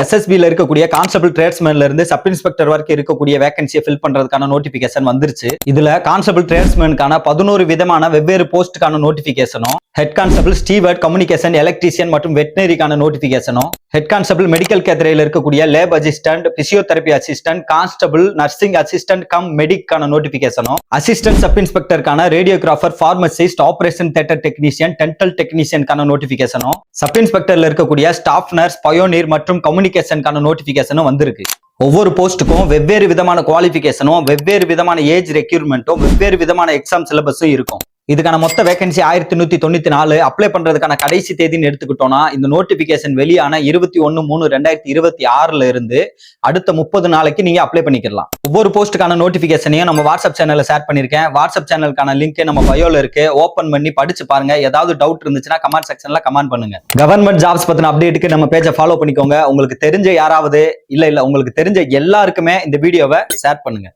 எஸ்எஸ்பில இருக்கக்கூடிய கான்ஸ்டபிள் ட்ரேட்ஸ்மேன்ல இருந்து sub inspector வரைக்கும் இருக்கக்கூடிய வேகன்சியை ஃபில் பண்றதுக்கான நோட்டிபிகேஷன் வந்துருச்சு. இதுல கான்ஸ்டபிள் ட்ரேட்ஸ்மேனுக்கான 11 விதமான வெவ்வேறு போஸ்டுக்கான நோட்டிபிகேஷனும், head constable steward, communication, electrician மற்றும் வெட்டினரிக்கான நோட்டிபிகேஷனும், ஹெட் கான்ஸ்டபிள் மெடிக்கல் கேட்டகரியில் இருக்கக்கூடிய lab assistant, physiotherapy assistant, constable nursing assistant cum மெடிக்கான நோட்டிபிகேஷனும், அசிஸ்டன்ட் சப் இன்ஸ்பெக்டருக்கான radiographer, pharmacist, operation theatre technician, dental டெக்னீஷியனுக்கான நோட்டிபிகேஷனும், சப் இன்ஸ்பெக்டர்ல இருக்கக்கூடிய ஸ்டாஃப் நர்ஸ், பயோனீர் மற்றும் கம்யூனிகேஷனுக்கான நோட்டிபிகேஷனும் வந்திருக்கு. ஒவ்வொரு போஸ்ட்டுக்கும் வெவ்வேறு விதமான குவாலிஃபிகேஷனும், வெவ்வேறு விதமான ஏஜ் ரெக்யூர்மெண்ட்டும், வெவ்வேறு விதமான எக்ஸாம் சிலபஸும் இருக்கும். இதுக்கான மொத்த வேகன்சி 1194. அப்ளை பண்றதுக்கான கடைசி தேதின்னு எடுத்துக்கிட்டோம்னா இந்த நோட்டிபிகேஷன் வெளியான 21/3/2026 இருந்து அடுத்த 30 நாளைக்கு நீங்க அப்ளை பண்ணிக்கலாம். ஒவ்வொரு போஸ்ட்டுக்கான நோட்டிபிகேஷனையும் நம்ம வாட்ஸ்அப் சேனல்ல ஷேர் பண்ணிருக்கேன். வாட்ஸ்அப் சேனலுக்கான லிங்க் நம்ம பயோல இருக்கு. ஓபன் பண்ணி படிச்சு பாருங்க. ஏதாவது டவுட் இருந்துச்சுன்னா கமெண்ட் செக்ஷன்ல கமெண்ட் பண்ணுங்க. கவர்மெண்ட் ஜாப்ஸ் பத்தின அப்டேட்டுக்கு நம்ம பேஜை ஃபாலோ பண்ணிக்கோங்க. உங்களுக்கு தெரிஞ்ச யாராவது இல்ல உங்களுக்கு தெரிஞ்ச எல்லாருக்குமே இந்த வீடியோவை ஷேர் பண்ணுங்க.